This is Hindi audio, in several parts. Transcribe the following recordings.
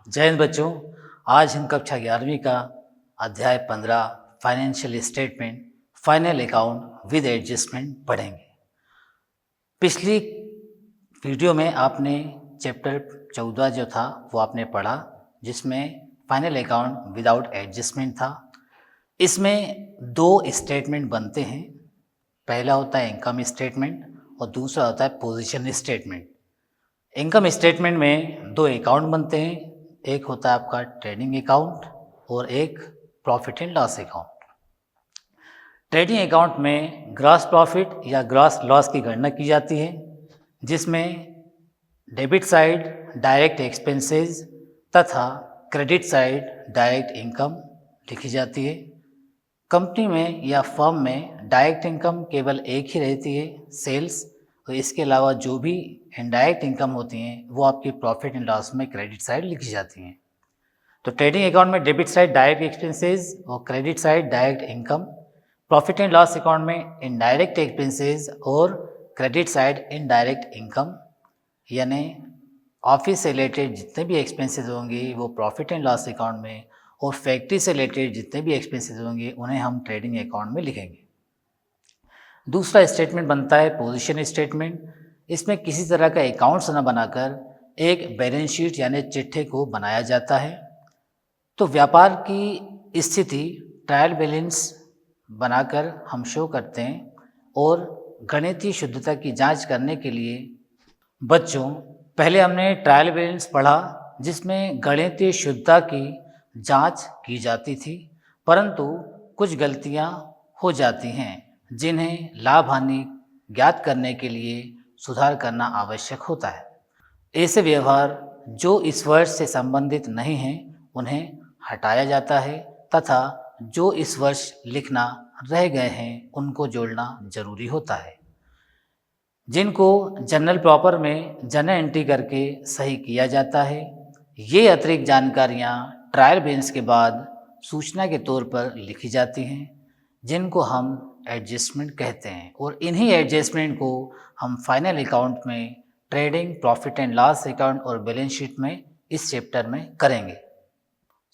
जय हिंद बच्चों। आज हम कक्षा 11वीं का अध्याय 15 financial statement final account with adjustment पढ़ेंगे। पिछली वीडियो में आपने चैप्टर 14 जो था वो आपने पढ़ा, जिसमें फाइनल अकाउंट विदाउट एडजस्टमेंट था। इसमें दो स्टेटमेंट बनते हैं। पहला होता है इनकम स्टेटमेंट और दूसरा होता है पोजीशन स्टेटमेंट। इनकम स्टेटमेंट में दो अकाउंट बनते हैं, एक होता है आपका ट्रेडिंग अकाउंट और एक profit and loss account. Trading account में ग्रॉस प्रॉफिट या ग्रॉस लॉस की गणना की जाती है, जिसमें डेबिट साइड डायरेक्ट एक्सपेंसेस तथा क्रेडिट साइड डायरेक्ट इनकम लिखी जाती है। कंपनी में या फर्म में डायरेक्ट इनकम केवल एक ही रहती है, सेल्स, और इसके अलावा जो भी इनडायरेक्ट इनकम होती हैं वो आपकी प्रॉफिट एंड लॉस में क्रेडिट साइड लिखी जाती हैं। तो ट्रेडिंग अकाउंट में डेबिट साइड डायरेक्ट एक्सपेंसेस और credit side direct income, profit and loss account में इनडायरेक्ट एक्सपेंसेस और क्रेडिट साइड इनडायरेक्ट इनकम, यानी ऑफिस से रिलेटेड जितने भी एक्सपेंसेस होंगे वो प्रॉफिट एंड लॉस अकाउंट में, और फैक्ट्री से रिलेटेड जितने भी एक्सपेंसेस होंगे उन्हें हम ट्रेडिंग अकाउंट में लिखेंगे। दूसरा स्टेटमेंट बनता है पोजीशन स्टेटमेंट। इसमें किसी तरह का अकाउंट्स न बनाकर एक बैलेंस शीट यानी चिट्ठे को बनाया जाता है। तो व्यापार की स्थिति ट्रायल बैलेंस बनाकर हम शो करते हैं, और गणितीय शुद्धता की जांच करने के लिए बच्चों पहले हमने ट्रायल बैलेंस पढ़ा, जिसमें गणितीय शुद्धता की जांच की जाती थी, परंतु कुछ गलतियां हो जाती हैं जिन्हें लाभ हानि ज्ञात करने के लिए सुधार करना आवश्यक होता है। ऐसे व्यवहार जो इस वर्ष से संबंधित नहीं हैं उन्हें हटाया जाता है, तथा जो इस वर्ष लिखना रह गए हैं उनको जोड़ना जरूरी होता है, जिनको जनरल प्रॉपर में जनरल एंट्री करके सही किया जाता है। ये अतिरिक्त जानकारियाँ ट्रायल बैलेंस के बाद सूचना के तौर पर लिखी जाती हैं, जिनको हम एडजस्टमेंट कहते हैं, और इन्हीं एडजस्टमेंट को हम फाइनल अकाउंट में trading, profit and loss account और बैलेंस शीट में इस चैप्टर में करेंगे।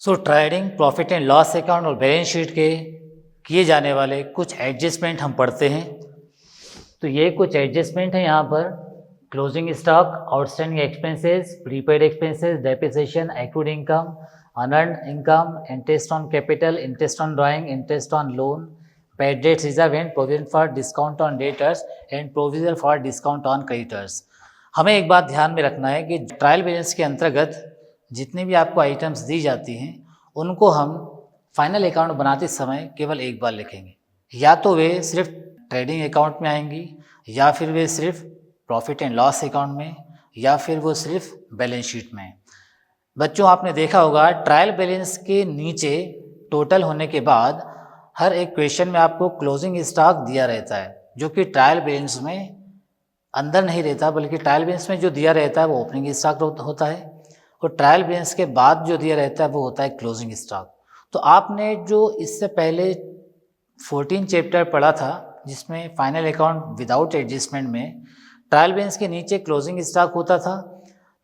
Trading, profit and loss account और बैलेंस शीट के किए जाने वाले कुछ एडजस्टमेंट हम पढ़ते हैं। तो ये कुछ एडजस्टमेंट है यहाँ पर: closing stock, outstanding expenses, prepaid expenses, depreciation, accrued income, unearned income, interest on capital, interest on drawing, interest on loan, bad debt reserve and provision for discount on debtors and provision for discount on creditors. हमें एक बात ध्यान में रखना है कि ट्रायल बैलेंस के अंतर्गत जितनी भी आपको आइटम्स दी जाती हैं उनको हम फाइनल अकाउंट बनाते समय केवल एक बार लिखेंगे। या तो वे सिर्फ ट्रेडिंग अकाउंट में आएंगी, या फिर वे सिर्फ प्रॉफिट एंड लॉस अकाउंट में, या फिर वो सिर्फ बैलेंस शीट में। बच्चों आपने देखा होगा ट्रायल बैलेंस के नीचे टोटल होने के बाद हर एक क्वेश्चन में आपको क्लोजिंग स्टॉक दिया रहता है, जो कि ट्रायल बैलेंस में अंदर नहीं रहता, बल्कि ट्रायल बैलेंस में जो दिया रहता है वो ओपनिंग स्टॉक होता है, और ट्रायल बैलेंस के बाद जो दिया रहता है वो होता है क्लोजिंग स्टॉक। तो आपने जो इससे पहले 14 चैप्टर पढ़ा था, जिसमें फाइनल अकाउंट विदाउट एडजस्टमेंट में ट्रायल बैलेंस के नीचे क्लोजिंग स्टॉक होता था,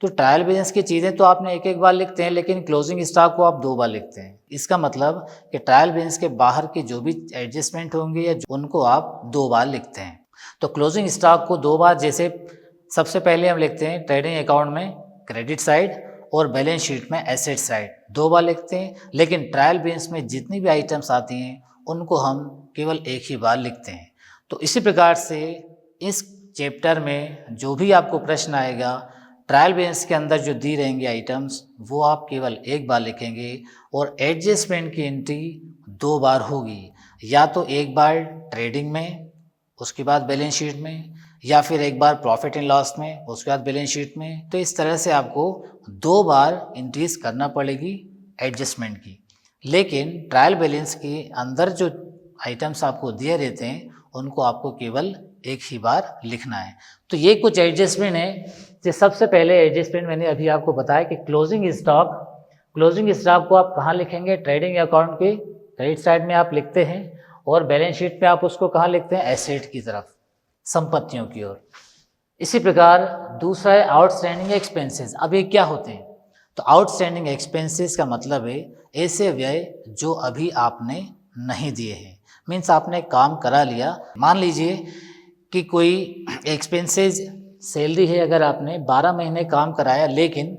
तो ट्रायल बैलेंस की चीज़ें तो आपने एक एक बार लिखते हैं, लेकिन क्लोजिंग स्टॉक को आप 2 बार लिखते हैं। इसका मतलब कि ट्रायल बैलेंस के बाहर की जो भी एडजस्टमेंट होंगे या उनको आप 2 बार लिखते हैं। तो क्लोजिंग स्टॉक को 2 बार, जैसे सबसे पहले हम लिखते हैं ट्रेडिंग अकाउंट में क्रेडिट साइड और बैलेंस शीट में एसेट साइड 2 बार लिखते हैं, लेकिन ट्रायल बैलेंस में जितनी भी आइटम्स आती हैं उनको हम केवल एक ही बार लिखते हैं। तो इसी प्रकार से इस चैप्टर में जो भी आपको प्रश्न आएगा, ट्रायल बैलेंस के अंदर जो दी रहेंगी आइटम्स वो आप केवल एक बार लिखेंगे, और एडजस्टमेंट की एंट्री 2 बार होगी, या तो एक बार ट्रेडिंग में उसके बाद बैलेंस शीट में, या फिर एक बार प्रॉफिट एंड लॉस में उसके बाद बैलेंस शीट में। तो इस तरह से आपको 2 बार एंट्रीज करना पड़ेगी एडजस्टमेंट की। लेकिन ट्रायल बैलेंस के अंदर जो आइटम्स आपको दिए रहते हैं उनको आपको केवल एक ही बार लिखना है। तो ये कुछ एडजस्टमेंट है। जो सबसे पहले एडजस्टमेंट मैंने अभी आपको बताया कि क्लोजिंग स्टॉक को आप कहाँ लिखेंगे? ट्रेडिंग अकाउंट के क्रेडिट साइड में आप लिखते हैं, और बैलेंस शीट में आप उसको कहाँ लिखते हैं? एसेट की तरफ, संपत्तियों की ओर। इसी प्रकार दूसरा है आउटस्टैंडिंग एक्सपेंसेस। अब ये क्या होते हैं? तो आउटस्टैंडिंग एक्सपेंसेस का मतलब है ऐसे व्यय जो अभी आपने नहीं दिए हैं। मीन्स आपने काम करा लिया, मान लीजिए कि कोई एक्सपेंसेस सैलरी है, अगर आपने 12 महीने काम कराया लेकिन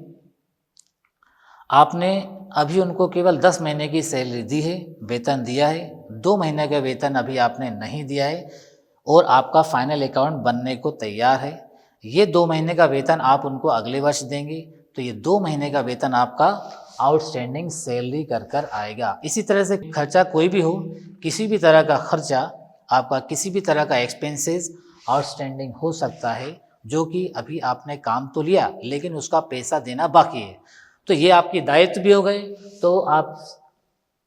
आपने अभी उनको केवल 10 महीने की सैलरी दी है, वेतन दिया है, 2 महीने का वेतन अभी आपने नहीं दिया है और आपका फाइनल अकाउंट बनने को तैयार है। ये 2 महीने का वेतन आप उनको अगले वर्ष देंगे, तो ये 2 महीने का वेतन आपका आउटस्टैंडिंग सैलरी कर आएगा। इसी तरह से खर्चा कोई भी हो, किसी भी तरह का खर्चा आपका, किसी भी तरह का एक्सपेंसेस आउटस्टैंडिंग हो सकता है, जो कि अभी आपने काम तो लिया लेकिन उसका पैसा देना बाकी है। तो ये आपकी दायित्व भी हो गए। तो आप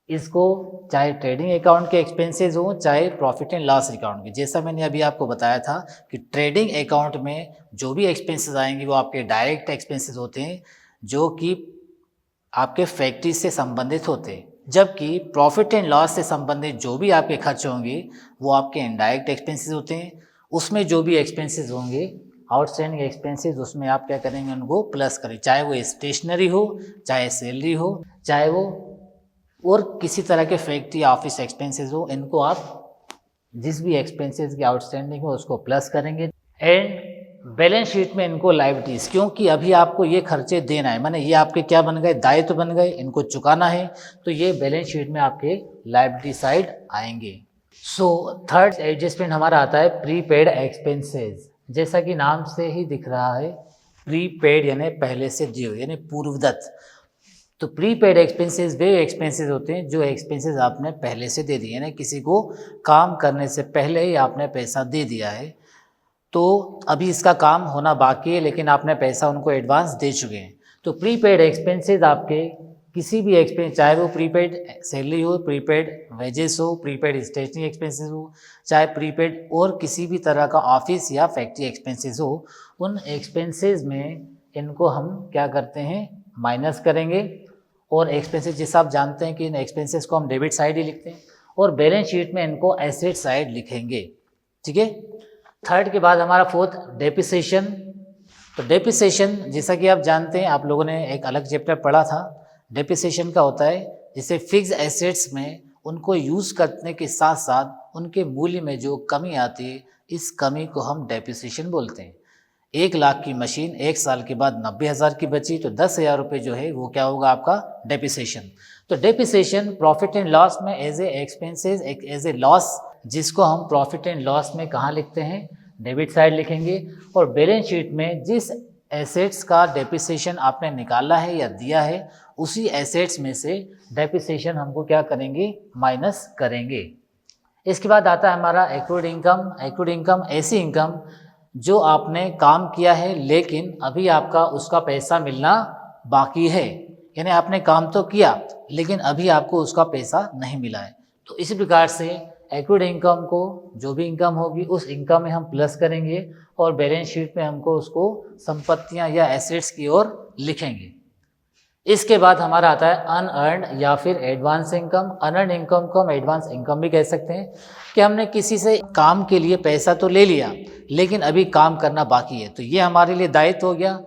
इसको चाहे ट्रेडिंग अकाउंट के एक्सपेंसेस हो, चाहे प्रॉफिट एंड लॉस अकाउंट के, जैसा मैंने अभी आपको बताया था कि ट्रेडिंग अकाउंट में जो भी एक्सपेंसेस आएंगे वो आपके डायरेक्ट एक्सपेंसेस होते हैं, जो कि आपके फैक्ट्री से संबंधित होते हैं, जबकि प्रॉफिट एंड लॉस से संबंधित जो भी आपके खर्च होंगे वो आपके इनडायरेक्ट एक्सपेंसेस होते हैं। उसमें जो भी एक्सपेंसेस होंगे आउटस्टैंडिंग एक्सपेंसेस, उसमें आप क्या करेंगे, उनको प्लस करें, चाहे वो स्टेशनरी हो, चाहे सैलरी हो, चाहे वो और किसी तरह के फैक्ट्री ऑफिस एक्सपेंसेस हो, इनको आप जिस भी एक्सपेंसेस की आउटस्टैंडिंग हो उसको प्लस करेंगे। एंड बैलेंस शीट में इनको लायबिलिटीज़, क्योंकि अभी आपको ये खर्चे देना है, माने ये आपके क्या बन गए, दायित्व बन गए, इनको चुकाना है, तो ये बैलेंस शीट में आपके लायबिलिटी साइड आएंगे। सो थर्ड एडजस्टमेंट हमारा आता है प्रीपेड एक्सपेंसेस। जैसा कि नाम से ही दिख रहा है, प्रीपेड यानी पहले से दिए हुए, यानी पूर्वदत्त। तो प्रीपेड एक्सपेंसेस वे एक्सपेंसेस होते हैं जो एक्सपेंसेस आपने पहले से दे दिए, यानी किसी को काम करने से पहले ही आपने पैसा दे दिया है, तो अभी इसका काम होना बाकी है लेकिन आपने पैसा उनको एडवांस दे चुके हैं। तो प्रीपेड एक्सपेंसेस आपके किसी भी एक्सपेंस, चाहे वो प्रीपेड सैलरी हो, प्रीपेड वेजेस हो, प्रीपेड स्टेशनरी एक्सपेंसेस हो, चाहे प्रीपेड और किसी भी तरह का ऑफिस या फैक्ट्री एक्सपेंसेस हो, उन एक्सपेंसेस में इनको हम क्या करते हैं, माइनस करेंगे। और एक्सपेंसेस, जैसा आप जानते हैं कि इन एक्सपेंसेस को हम डेबिट साइड ही लिखते हैं और बैलेंस शीट में इनको एसेट साइड लिखेंगे। ठीक है। थर्ड के बाद हमारा फोर्थ डेप्रिसिएशन। तो डेप्रिसिएशन जैसा कि आप जानते हैं, आप लोगों ने एक अलग चैप्टर पढ़ा था, डेप्रिसिएशन का होता है जैसे फिक्स एसेट्स में उनको यूज़ करने के साथ साथ उनके मूल्य में जो कमी आती है, इस कमी को हम डेप्रिसिएशन बोलते हैं। 1 लाख की मशीन 1 साल के बाद 90,000 की बची, तो 10,000 रुपये जो है वो क्या होगा, आपका डेप्रिसिएशन। तो डेप्रिसिएशन प्रॉफिट एंड लॉस में as a expenses, as a loss, जिसको हम प्रॉफिट एंड लॉस में कहाँ लिखते हैं, डेबिट साइड लिखेंगे। और बैलेंस शीट में जिस एसेट्स का डेप्रिसिएशन आपने निकाला है या दिया है, उसी एसेट्स में से डेप्रिसिएशन हमको क्या करेंगे, माइनस करेंगे। इसके बाद आता है हमारा एक्रूड इनकम। एक्रूड इनकम ऐसी इनकम जो आपने काम किया है लेकिन अभी आपका उसका पैसा मिलना बाकी है, यानी आपने काम तो किया लेकिन अभी आपको उसका पैसा नहीं मिला है। तो इसी प्रकार से एक्रूड इनकम को, जो भी इनकम होगी उस इनकम में हम प्लस करेंगे और बैलेंस शीट में हमको उसको संपत्तियां या एसेट्स की ओर लिखेंगे। इसके बाद हमारा आता है अनअर्न्ड या फिर एडवांस इनकम। अनअर्न्ड इनकम को हम एडवांस इनकम भी कह सकते हैं, कि हमने किसी से काम के लिए पैसा तो ले लिया लेकिन अभी काम करना बाकी है, तो ये हमारे लिए दायित्व हो गया।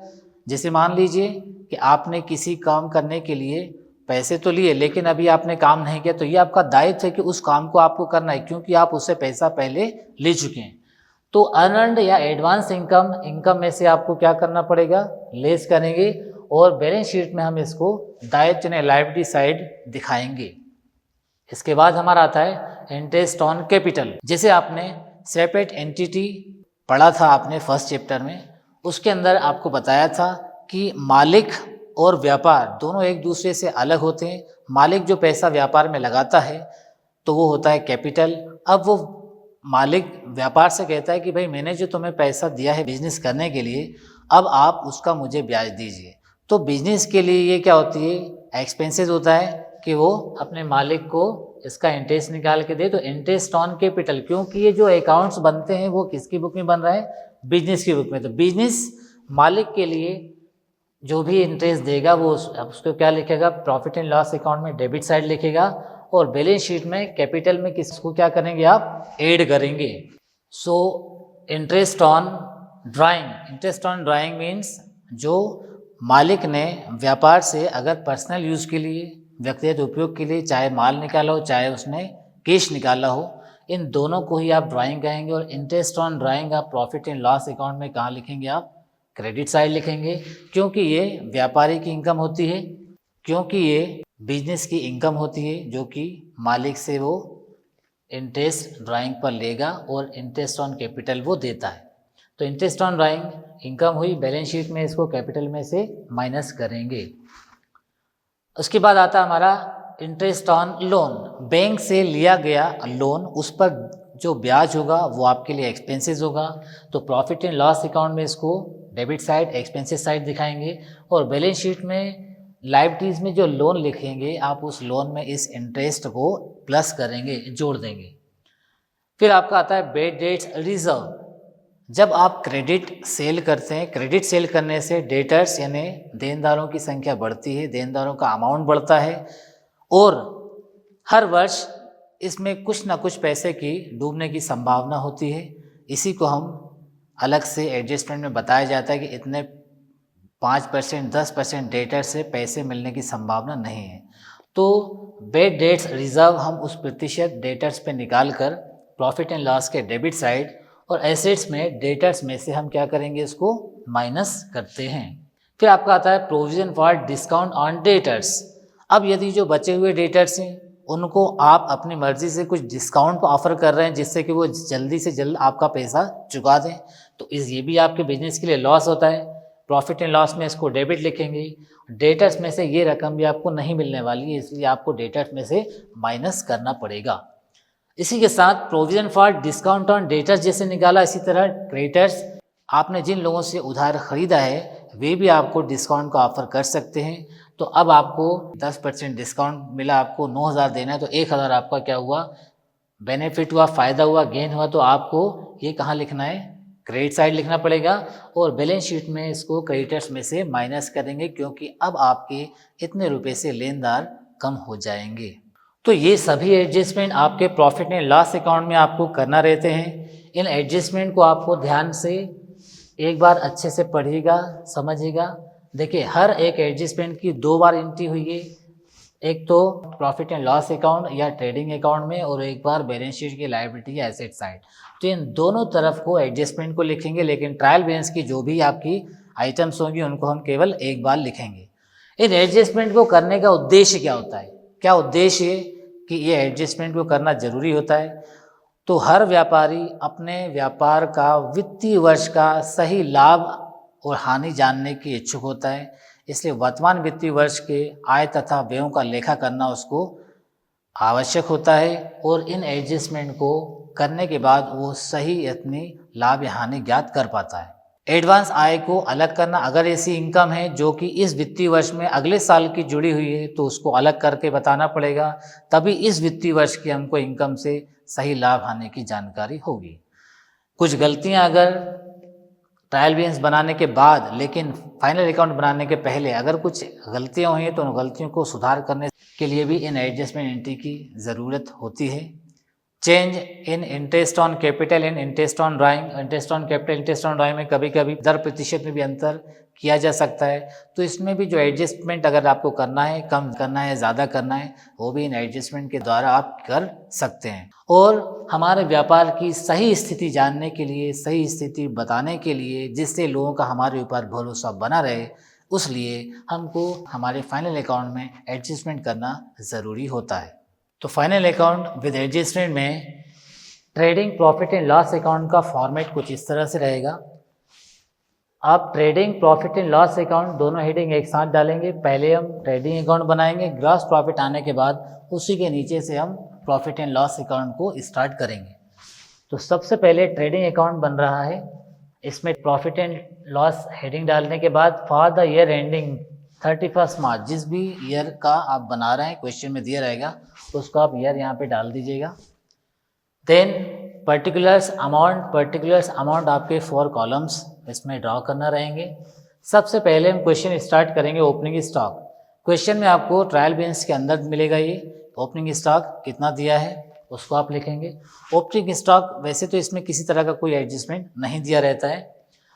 जैसे मान लीजिए कि आपने किसी काम करने के लिए पैसे तो लिए लेकिन अभी आपने काम नहीं किया, तो ये आपका दायित्व है कि उस काम को आपको करना है, क्योंकि आप उससे पैसा पहले ले चुके हैं। तो अनअर्न्ड या एडवांस इनकम में से आपको क्या करना पड़ेगा, लेस करेंगे और बैलेंस शीट में हम इसको दायित्व यानी लायबिलिटी साइड दिखाएंगे। इसके बाद हमारा आता है इंटरेस्ट ऑन कैपिटल। जैसे आपने सेपरेट एंटिटी पढ़ा था आपने फर्स्ट चैप्टर में, उसके अंदर आपको बताया था कि मालिक और व्यापार दोनों एक दूसरे से अलग होते हैं। मालिक जो पैसा व्यापार में लगाता है तो वो होता है कैपिटल। अब वो मालिक व्यापार से कहता है कि भाई मैंने जो तुम्हें पैसा दिया है बिजनेस करने के लिए, अब आप उसका मुझे ब्याज दीजिए। तो बिजनेस के लिए ये क्या होती है, एक्सपेंसेस होता है कि वो अपने मालिक को इसका इंटरेस्ट निकाल के दे। तो इंटरेस्ट ऑन कैपिटल, क्योंकि ये जो अकाउंट्स बनते हैं वो किसकी बुक में बन रहा है, बिजनेस की बुक में। तो बिजनेस मालिक के लिए जो भी इंटरेस्ट देगा वो उसको क्या लिखेगा, प्रॉफिट एंड लॉस अकाउंट में डेबिट साइड लिखेगा और बैलेंस शीट में कैपिटल में किसको क्या करेंगे, आप ऐड करेंगे। So interest on drawing. Interest on drawing means जो मालिक ने व्यापार से अगर पर्सनल यूज़ के लिए, व्यक्तिगत उपयोग के लिए चाहे माल निकाला हो चाहे उसने कैश निकाला हो, इन दोनों को ही आप ड्राइंग कहेंगे। और इंटरेस्ट ऑन ड्राइंग आप प्रॉफिट एंड लॉस अकाउंट में कहाँ लिखेंगे? आप क्रेडिट साइड लिखेंगे, क्योंकि ये व्यापारी की इनकम होती है, क्योंकि ये बिजनेस की इनकम होती है जो कि मालिक से वो इंटरेस्ट ड्राइंग पर लेगा और इंटरेस्ट ऑन कैपिटल वो देता है। तो इंटरेस्ट ऑन ड्राइंग इनकम हुई, बैलेंस शीट में इसको कैपिटल में से माइनस करेंगे। उसके बाद आता है हमारा इंटरेस्ट ऑन लोन। बैंक से लिया गया लोन, उस पर जो ब्याज होगा वो आपके लिए एक्सपेंसेस होगा। तो प्रॉफिट एंड लॉस अकाउंट में इसको डेबिट साइड, एक्सपेंसेस साइड दिखाएंगे। और बैलेंस शीट में लायबिलिटीज़ में जो लोन लिखेंगे आप उस लोन में इस इंटरेस्ट को प्लस करेंगे, जोड़ देंगे। फिर आपका आता है बेड डेट्स रिजर्व। जब आप क्रेडिट सेल करते हैं, क्रेडिट सेल करने से डेटर्स यानी देनदारों की संख्या बढ़ती है, देनदारों का अमाउंट बढ़ता है और हर वर्ष इसमें कुछ ना कुछ पैसे की डूबने की संभावना होती है। इसी को हम अलग से एडजस्टमेंट में बताया जाता है कि इतने 5% 10% डेटर से पैसे मिलने की संभावना नहीं है। तो बेड डेट्स रिजर्व हम उस प्रतिशत डेटर्स पे निकाल कर प्रॉफिट एंड लॉस के डेबिट साइड और एसेट्स में डेटर्स में से हम क्या करेंगे? इसको माइनस करते हैं। फिर आपका आता है provision for discount on debtors. अब यदि जो बचे हुए डेटर्स हैं उनको आप अपनी मर्जी से कुछ डिस्काउंट ऑफर कर रहे हैं जिससे कि वो जल्दी से जल्द आपका पैसा चुका दें, तो ये भी आपके बिजनेस के लिए लॉस होता है। प्रॉफिट एंड लॉस में इसको डेबिट लिखेंगे। डेटर्स में से ये रकम भी आपको नहीं मिलने वाली है, इसलिए आपको डेटर्स में से माइनस करना पड़ेगा। इसी के साथ provision for discount on debtors जैसे निकाला, इसी तरह क्रेडिटर्स, आपने जिन लोगों से उधार खरीदा है वे भी आपको डिस्काउंट का ऑफर कर सकते हैं। तो अब आपको 10% डिस्काउंट मिला, आपको 9,000 देना है, तो 1,000 आपका क्या हुआ? बेनिफिट हुआ, फ़ायदा हुआ, गेन हुआ। तो आपको ये कहाँ लिखना है? क्रेडिट साइड लिखना पड़ेगा और बैलेंस शीट में इसको क्रेडिटर्स में से माइनस करेंगे, क्योंकि अब आपके इतने रुपए से लेनदार कम हो जाएंगे। तो ये सभी एडजस्टमेंट आपके प्रॉफिट एंड लॉस अकाउंट में आपको करना रहते हैं। इन एडजस्टमेंट को आपको ध्यान से एक बार अच्छे से पढ़िएगा, समझिएगा। देखिए, हर एक एडजस्टमेंट की 2 बार एंट्री हुई है, एक तो प्रॉफिट एंड लॉस अकाउंट या ट्रेडिंग अकाउंट में और एक बार बैलेंस शीट की लायबिलिटी या एसेट साइड। तो इन दोनों तरफ को एडजस्टमेंट को लिखेंगे, लेकिन ट्रायल बैलेंस की जो भी आपकी आइटम्स होंगी उनको हम केवल एक बार लिखेंगे। इन एडजस्टमेंट को करने का उद्देश्य क्या होता है? क्या उद्देश्य है कि ये एडजस्टमेंट को करना जरूरी होता है? तो हर व्यापारी अपने व्यापार का वित्तीय वर्ष का सही लाभ और हानि जानने की इच्छुक होता है, इसलिए वर्तमान वित्तीय वर्ष के आय तथा व्ययों का लेखा करना उसको आवश्यक होता है और इन एडजस्टमेंट को करने के बाद वो सही अपनी लाभ या हानि ज्ञात कर पाता है। एडवांस आय को अलग करना, अगर ऐसी इनकम है जो कि इस वित्तीय वर्ष में अगले साल की जुड़ी हुई है तो उसको अलग करके बताना पड़ेगा, तभी इस वित्तीय वर्ष की हमको इनकम से सही लाभ हानि की जानकारी होगी। कुछ गलतियां अगर ट्रायल बैलेंस बनाने के बाद, लेकिन फाइनल अकाउंट बनाने के पहले अगर कुछ गलतियां हुई हैं तो उन गलतियों को सुधार करने के लिए भी इन एडजस्टमेंट एंट्री की ज़रूरत होती है। Change in interest on capital and interest on drawing. Interest on capital, interest on drawing में कभी कभी दर प्रतिशत में भी अंतर किया जा सकता है, तो इसमें भी जो एडजस्टमेंट अगर आपको करना है, कम करना है, ज़्यादा करना है, वो भी इन एडजस्टमेंट के द्वारा आप कर सकते हैं। और हमारे व्यापार की सही स्थिति जानने के लिए, सही स्थिति बताने के लिए, जिससे लोगों का हमारे ऊपर भरोसा बना रहे, उस लिए हमको हमारे फाइनल अकाउंट में एडजस्टमेंट करना ज़रूरी होता है। तो फाइनल अकाउंट विद एडजस्टमेंट में trading profit and loss account का फॉर्मेट कुछ इस तरह से रहेगा। आप trading profit and loss account दोनों हेडिंग एक साथ डालेंगे। पहले हम ट्रेडिंग अकाउंट बनाएंगे, ग्रॉस प्रॉफिट आने के बाद उसी के नीचे से हम प्रॉफिट एंड लॉस अकाउंट को स्टार्ट करेंगे। तो सबसे पहले ट्रेडिंग अकाउंट बन रहा है, इसमें प्रॉफिट एंड लॉस हेडिंग डालने के बाद फॉर द ईयर एंडिंग 31 मार्च, जिस भी ईयर का आप बना रहे हैं, क्वेश्चन में दिया रहेगा, उसको आप ईयर यहाँ पे डाल दीजिएगा। देन पर्टिकुलर्स अमाउंट आपके 4 कॉलम्स इसमें ड्रॉ करना रहेंगे। सबसे पहले हम क्वेश्चन स्टार्ट करेंगे ओपनिंग स्टॉक। क्वेश्चन में आपको ट्रायल बैलेंस के अंदर मिलेगा ये ओपनिंग स्टॉक कितना दिया है उसको आप लिखेंगे। ओपनिंग स्टॉक वैसे तो इसमें किसी तरह का कोई एडजस्टमेंट नहीं दिया रहता है,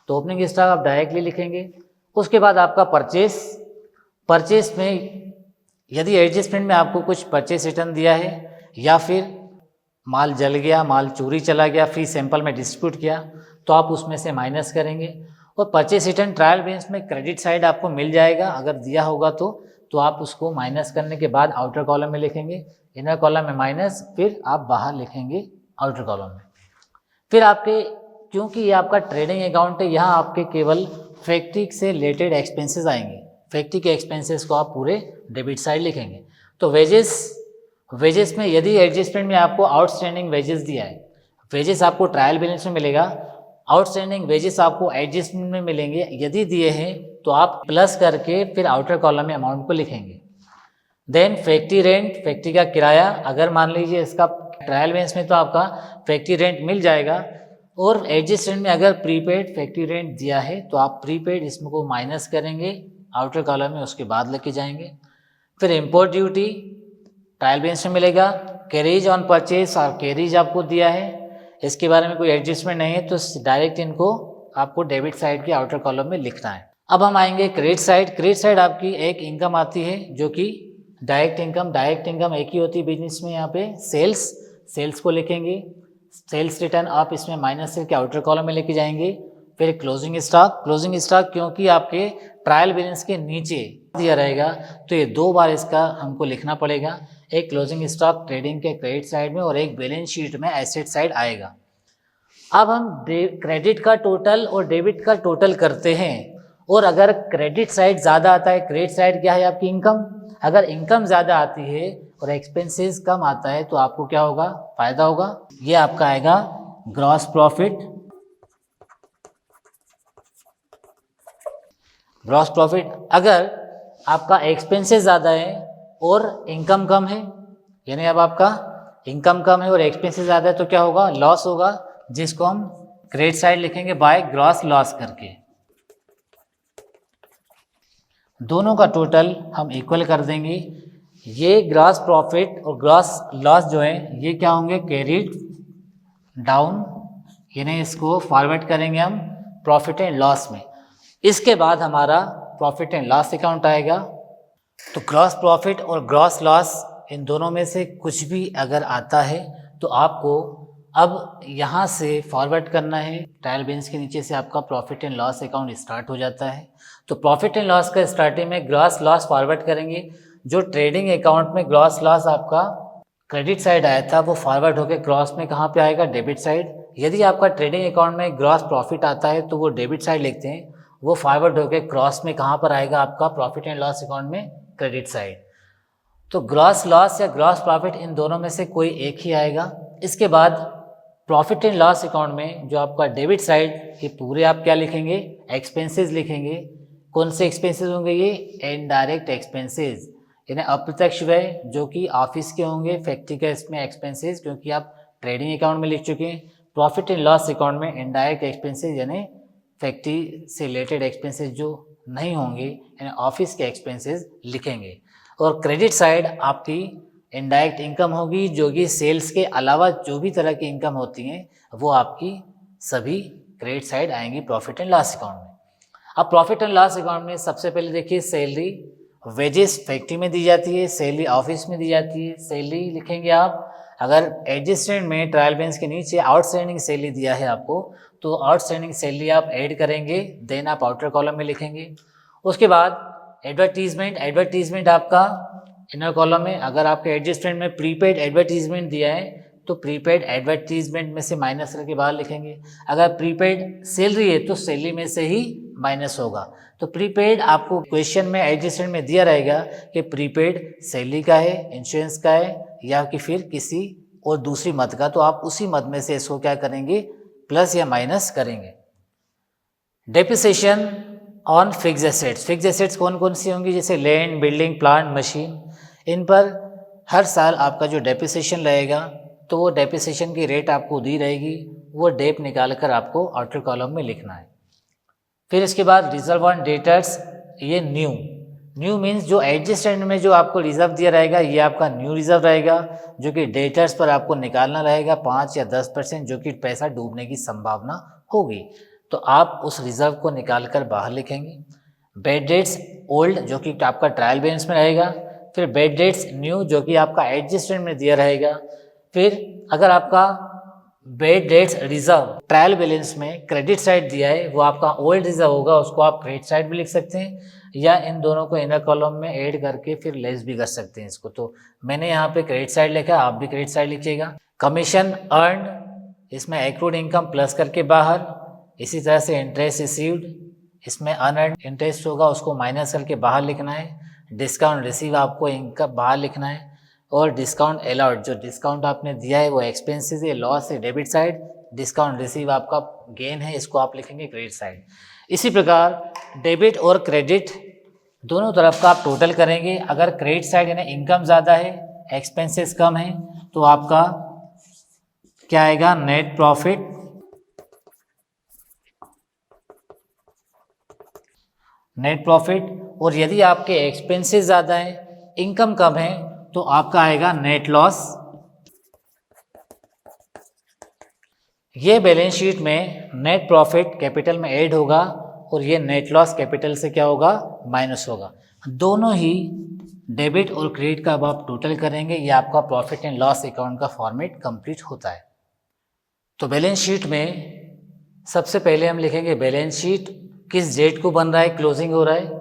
तो ओपनिंग स्टॉक आप डायरेक्टली लिखेंगे। उसके बाद आपका परचेस में यदि एडजस्टमेंट में आपको कुछ परचेस रिटर्न दिया है या फिर माल जल गया, माल चोरी चला गया, फ्री सैंपल में डिस्ट्रीब्यूट किया, तो आप उसमें से माइनस करेंगे। और परचेस रिटर्न ट्रायल बेस में क्रेडिट साइड आपको मिल जाएगा अगर दिया होगा तो आप उसको माइनस करने के बाद आउटर कॉलम में लिखेंगे, इनर कॉलम में माइनस, फिर आप बाहर लिखेंगे आउटर कॉलम में। फिर आपके क्योंकि ये आपका ट्रेडिंग अकाउंट है, यहाँ आपके केवल फैक्ट्री से रिलेटेड एक्सपेंसेस आएंगे। फैक्ट्री के एक्सपेंसेस को आप पूरे डेबिट साइड लिखेंगे। तो वेजेस में यदि एडजस्टमेंट में आपको आउटस्टैंडिंग वेजेस दिया है, वेजेस आपको ट्रायल बैलेंस में मिलेगा, आउटस्टैंडिंग वेजेस आपको एडजस्टमेंट में मिलेंगे। यदि दिए हैं तो आप प्लस करके फिर आउटर कॉलम में अमाउंट को लिखेंगे। देन फैक्ट्री रेंट, फैक्ट्री का किराया, अगर मान लीजिए इसका ट्रायल बैलेंस में तो आपका फैक्ट्री रेंट मिल जाएगा। और एडजस्टमेंट में अगर प्रीपेड फैक्ट्री रेंट दिया है तो आप प्रीपेड इसमें को माइनस करेंगे आउटर कॉलम में, उसके बाद लेके जाएंगे। फिर इम्पोर्ट ड्यूटी ट्रायल बैलेंस में मिलेगा। कैरेज ऑन परचेस और कैरेज आपको दिया है, इसके बारे में कोई एडजस्टमेंट नहीं है तो डायरेक्ट इनको आपको डेबिट साइड के आउटर कॉलम में लिखना है। अब हम आएंगे क्रेडिट साइड। क्रेडिट साइड आपकी एक इनकम आती है जो कि डायरेक्ट इनकम एक ही होती है बिजनेस में। यहाँ पे सेल्स को लिखेंगे, सेल्स रिटर्न आप इसमें माइनस करके आउटर कॉलम में लेके जाएंगे। फिर क्लोजिंग स्टॉक क्योंकि आपके ट्रायल बैलेंस के नीचे दिया रहेगा तो ये 2 बार इसका हमको लिखना पड़ेगा। एक क्लोजिंग स्टॉक ट्रेडिंग के क्रेडिट साइड में और एक बैलेंस शीट में एसेट साइड आएगा। अब हम क्रेडिट का टोटल और डेबिट का टोटल करते हैं, और अगर क्रेडिट साइड ज़्यादा आता है, क्रेडिट साइड क्या है आपकी इनकम, अगर इनकम ज़्यादा आती है और एक्सपेंसेस कम आता है तो आपको क्या होगा, फ़ायदा होगा। ये आपका आएगा ग्रॉस प्रॉफिट। अगर आपका एक्सपेंसेस ज़्यादा है और इनकम कम है, यानी अब आपका इनकम कम है और एक्सपेंसेस ज़्यादा है तो क्या होगा, लॉस होगा, जिसको हम क्रेडिट साइड लिखेंगे बाय ग्रॉस लॉस करके। दोनों का टोटल हम इक्वल कर देंगे। ये ग्रॉस प्रॉफिट और ग्रॉस लॉस जो है ये क्या होंगे, कैरीड डाउन, यानी इसको फॉरवर्ड करेंगे हम प्रॉफिट एंड लॉस में। इसके बाद हमारा प्रॉफिट एंड लॉस अकाउंट आएगा। तो ग्रॉस प्रॉफिट और ग्रॉस लॉस इन दोनों में से कुछ भी अगर आता है तो आपको अब यहाँ से फॉरवर्ड करना है। ट्रायल बैलेंस के नीचे से आपका profit and loss account start हो जाता है। तो प्रॉफिट एंड लॉस का स्टार्टिंग में ग्रॉस लॉस फॉरवर्ड करेंगे। जो ट्रेडिंग अकाउंट में ग्रॉस लॉस आपका क्रेडिट साइड आया था वो फॉरवर्ड होकर ग्रॉस में कहाँ पे आएगा, डेबिट साइड। यदि आपका ट्रेडिंग अकाउंट में ग्रॉस प्रॉफिट आता है तो वो डेबिट साइड लिखते हैं, वो फॉरवर्ड होकर क्रॉस में कहाँ पर आएगा आपका प्रॉफिट एंड लॉस अकाउंट में, क्रेडिट साइड। तो ग्रॉस लॉस या ग्रॉस प्रॉफिट इन दोनों में से कोई एक ही आएगा। इसके बाद प्रॉफिट एंड लॉस अकाउंट में जो आपका डेबिट साइड, ये पूरे आप क्या लिखेंगे, एक्सपेंसेस लिखेंगे। कौन से एक्सपेंसेस होंगे, ये इनडायरेक्ट एक्सपेंसेस, यानी अप्रत्यक्ष व्यय जो कि ऑफिस के होंगे, फैक्ट्री के इसमें एक्सपेंसेस क्योंकि आप ट्रेडिंग अकाउंट में लिख चुके हैं। प्रॉफिट एंड लॉस अकाउंट में इनडायरेक्ट एक्सपेंसेस यानी फैक्ट्री से रिलेटेड एक्सपेंसेस जो नहीं होंगे यानी ऑफिस के एक्सपेंसेस लिखेंगे। और क्रेडिट साइड आपकी इनडायरेक्ट इनकम होगी जो कि सेल्स के अलावा जो भी तरह की इनकम होती हैं वो आपकी सभी क्रेडिट साइड आएंगी प्रॉफिट एंड लॉस अकाउंट में। अब प्रॉफिट एंड लॉस अकाउंट में सबसे पहले देखिए सैलरी, वेजेस फैक्ट्री में दी जाती है, सैलरी ऑफिस में दी जाती है। सैलरी लिखेंगे आप, अगर एडजस्टमेंट में ट्रायल बैलेंस के नीचे आउटस्टैंडिंग सैलरी दिया है आपको तो आउटस्टैंडिंग सैलरी आप ऐड करेंगे, देन आप आउटर कॉलम में लिखेंगे। उसके बाद एडवर्टीजमेंट आपका इनर कॉलम में, अगर आपके एडजस्टमेंट में प्रीपेड एडवर्टीजमेंट दिया है तो प्रीपेड एडवर्टीजमेंट में से माइनस करके बाहर लिखेंगे। अगर प्रीपेड सैलरी है तो सैलरी में से ही माइनस होगा। तो प्रीपेड आपको क्वेश्चन में एडजस्टमेंट में दिया रहेगा कि प्रीपेड सैलरी का है, इंश्योरेंस का है या कि फिर किसी और दूसरी मद का, तो आप उसी मद में से इसको क्या करेंगे, प्लस या माइनस करेंगे। Depreciation on fixed assets, fixed assets कौन कौन सी होंगी, जैसे लैंड, बिल्डिंग, प्लांट, मशीन, इन पर हर साल आपका जो डेप्रिसिएशन रहेगा तो वो डेप्रिसिएशन की रेट आपको दी रहेगी, वो डेप निकाल कर आपको आउटर कॉलम में लिखना है। फिर इसके बाद रिजर्व ऑन डेटर्स, ये न्यू मीन्स जो एडजस्टमेंट में जो आपको रिजर्व दिया रहेगा ये आपका न्यू रिजर्व रहेगा जो कि डेटर्स पर आपको निकालना रहेगा 5 या 10% जो कि पैसा डूबने की संभावना होगी, तो आप उस रिजर्व को निकाल कर बाहर लिखेंगे। बैड डेट्स ओल्ड जो कि आपका ट्रायल बैलेंस में रहेगा, फिर बैड डेट्स न्यू जो कि आपका एडजस्टमेंट में दिया रहेगा, फिर अगर आपका bad debts reserve trial balance में क्रेडिट साइड दिया है वो आपका ओल्ड रिजर्व होगा, उसको आप क्रेडिट साइड भी लिख सकते हैं या इन दोनों को इनर कॉलम में ऐड करके फिर लेस भी कर सकते हैं इसको। तो मैंने यहाँ पे क्रेडिट साइड लिखा, आप भी क्रेडिट साइड लिखिएगा। कमीशन अर्नड इसमें एक्रूड इनकम प्लस करके बाहर, इसी तरह से इंटरेस्ट रिसीव्ड इसमें अनअर्न्ड इंटरेस्ट होगा उसको माइनस करके बाहर लिखना है। डिस्काउंट रिसीव आपको इनकम बाहर लिखना है और डिस्काउंट अलाउड जो डिस्काउंट आपने दिया है वो एक्सपेंसेस है, लॉस है डेबिट साइड, डिस्काउंट रिसीव आपका गेन है, इसको आप लिखेंगे क्रेडिट साइड। इसी प्रकार डेबिट और क्रेडिट दोनों तरफ का आप टोटल करेंगे। अगर क्रेडिट साइड यानी इनकम ज़्यादा है एक्सपेंसेस कम है तो आपका क्या आएगा, नेट प्रॉफिट। नेट प्रॉफिट, और यदि आपके एक्सपेंसेस ज़्यादा है इनकम कम है तो आपका आएगा नेट लॉस। ये बैलेंस शीट में नेट प्रॉफिट कैपिटल में ऐड होगा और ये नेट लॉस कैपिटल से क्या होगा, माइनस होगा। दोनों ही डेबिट और क्रेडिट का अब आप टोटल करेंगे, ये आपका प्रॉफिट एंड लॉस अकाउंट का फॉर्मेट कंप्लीट होता है। तो बैलेंस शीट में सबसे पहले हम लिखेंगे बैलेंस शीट किस डेट को बन रहा है, क्लोजिंग हो रहा है।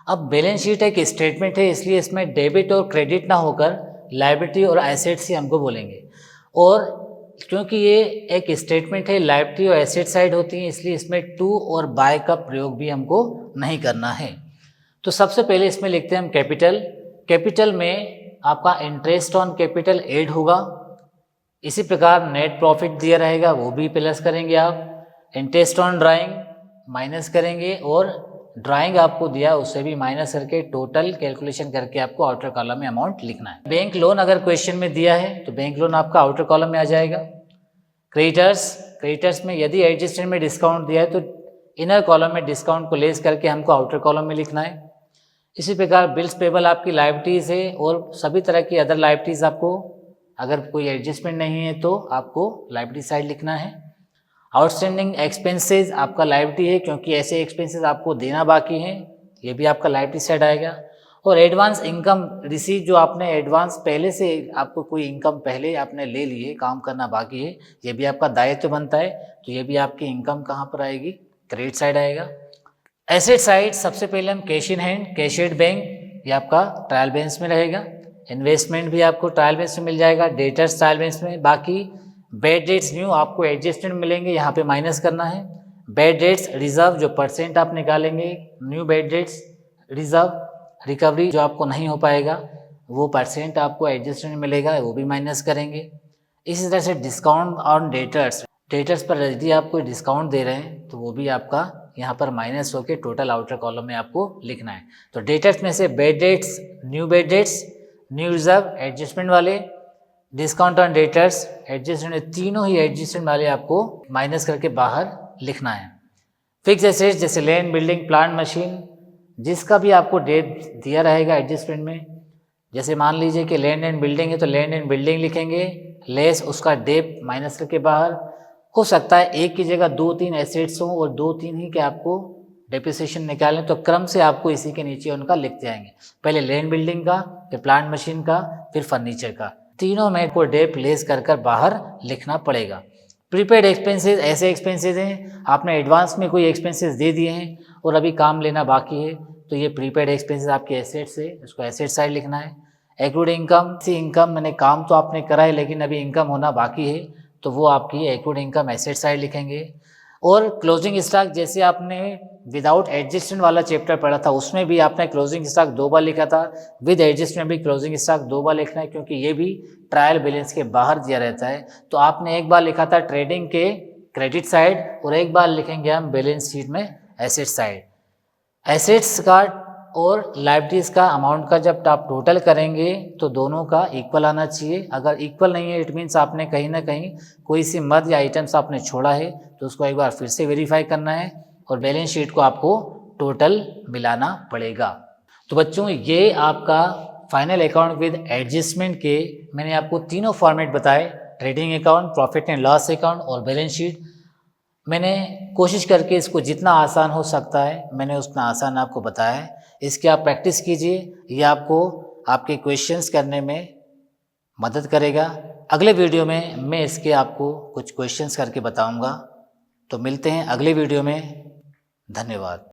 अब बैलेंस शीट एक स्टेटमेंट है इसलिए इसमें डेबिट और क्रेडिट ना होकर लायबिलिटी और एसेट्स ही हमको बोलेंगे, और क्योंकि ये एक स्टेटमेंट है लायबिलिटी और एसेट साइड होती है इसलिए इसमें टू और बाय का प्रयोग भी हमको नहीं करना है। तो सबसे पहले इसमें लिखते हैं हम कैपिटल। कैपिटल में आपका इंटरेस्ट ऑन कैपिटल ऐड होगा, इसी प्रकार नेट प्रॉफिट दिया रहेगा वो भी प्लस करेंगे आप, इंटरेस्ट ऑन ड्राइंग माइनस करेंगे और ड्राइंग आपको दिया उससे भी माइनस करके टोटल कैलकुलेशन करके आपको आउटर कॉलम में अमाउंट लिखना है। बैंक लोन अगर क्वेश्चन में दिया है तो बैंक लोन आपका आउटर कॉलम में आ जाएगा। क्रेडिटर्स में यदि एडजस्टमेंट में डिस्काउंट दिया है तो इनर कॉलम में डिस्काउंट को लेस करके हमको आउटर कॉलम में लिखना है। इसी प्रकार बिल्स पेबल आपकी लायबिलिटीज़ है और सभी तरह की अदर लायबिलिटीज़ आपको अगर कोई एडजस्टमेंट नहीं है तो आपको लायबिलिटी साइड लिखना है। आउटस्टैंडिंग एक्सपेंसेस आपका लायबिलिटी है क्योंकि ऐसे एक्सपेंसेस आपको देना बाकी हैं, ये भी आपका लायबिलिटी साइड आएगा। और एडवांस इनकम रिसीव जो आपने एडवांस पहले से आपको कोई इनकम पहले आपने ले ली है, काम करना बाकी है, ये भी आपका दायित्व बनता है, तो ये भी आपकी इनकम कहाँ पर आएगी, क्रेडिट साइड आएगा। एसेट साइड सबसे पहले हम कैश इन हैंड, कैशियर्ड बैंक, ये आपका ट्रायल बैलेंस में रहेगा। इन्वेस्टमेंट भी आपको ट्रायल बैलेंस में मिल जाएगा, डेटर्स ट्रायल बैलेंस में। बाकी बैड डेट्स न्यू आपको एडजस्टमेंट मिलेंगे, यहाँ पे माइनस करना है। बैड डेट्स रिजर्व जो परसेंट आप निकालेंगे, new bad debts reserve recovery जो आपको नहीं हो पाएगा वो परसेंट आपको एडजस्टमेंट मिलेगा, वो भी माइनस करेंगे। इसी तरह से डिस्काउंट ऑन डेटर्स पर यदि आप कोई डिस्काउंट दे रहे हैं तो वो भी आपका यहाँ पर माइनस होकर टोटल आउटर कॉलम में आपको लिखना है। तो डेटर्स में से bad debts, new bad debts, new reserve adjustment वाले, डिस्काउंट ऑन डेटर्स एडजस्टमेंट, तीनों ही एडजस्टमेंट वाले आपको माइनस करके बाहर लिखना है। फिक्स एसेट्स जैसे लैंड, बिल्डिंग, प्लांट, मशीन, जिसका भी आपको डेट दिया रहेगा एडजस्टमेंट में, जैसे मान लीजिए कि लैंड एंड बिल्डिंग है तो लैंड एंड बिल्डिंग लिखेंगे, लेस उसका डेप माइनस करके बाहर। हो सकता है एक की जगह 2-3 एसेट्स हों और 2-3 ही के आपको डेप्रिसिएशन निकालें, तो क्रम से आपको इसी के नीचे उनका लिखते आएंगे, पहले लैंड बिल्डिंग का, फिर प्लांट मशीन का, फिर फर्नीचर का, तीनों में को डेप लेस कर कर बाहर लिखना पड़ेगा। प्रीपेड एक्सपेंसेस ऐसे एक्सपेंसेस हैं आपने एडवांस में कोई एक्सपेंसेस दे दिए हैं और अभी काम लेना बाकी है तो ये प्रीपेड एक्सपेंसेस आपके एसेट्स है, इसको एसेट साइड लिखना है। एक्रूड इनकम, सी इनकम मैंने काम तो आपने करा है लेकिन अभी इनकम होना बाकी है तो वो आपकी एक्रूड इनकम एसेट साइड लिखेंगे। और क्लोजिंग स्टॉक जैसे आपने विदाउट एडजस्टमेंट वाला चैप्टर पढ़ा था उसमें भी आपने क्लोजिंग स्टॉक 2 बार लिखा था, विद एडजस्टमेंट भी क्लोजिंग स्टॉक 2 बार लिखना है क्योंकि ये भी ट्रायल बैलेंस के बाहर दिया रहता है। तो आपने एक बार लिखा था ट्रेडिंग के क्रेडिट साइड और एक बार लिखेंगे हम बैलेंस शीट में एसेट साइड। एसेट्स का और लायबिलिटीज़ का अमाउंट का जब आप टोटल करेंगे तो दोनों का इक्वल आना चाहिए। अगर इक्वल नहीं है इट मीन्स आपने कहीं ना कहीं कोई सी मद या आइटम्स आपने छोड़ा है तो उसको एक बार फिर से वेरीफाई करना है और बैलेंस शीट को आपको टोटल मिलाना पड़ेगा। तो बच्चों ये आपका फाइनल अकाउंट विद एडजस्टमेंट के मैंने आपको तीनों फॉर्मेट बताए, trading account, profit and loss account और बैलेंस शीट। मैंने कोशिश करके इसको जितना आसान हो सकता है मैंने उतना आसान आपको बताया है। इसकी आप प्रैक्टिस कीजिए, ये आपको आपके क्वेश्चंस करने में मदद करेगा। अगले वीडियो में मैं इसके आपको कुछ क्वेश्चंस करके बताऊंगा। तो मिलते हैं अगले वीडियो में। धन्यवाद।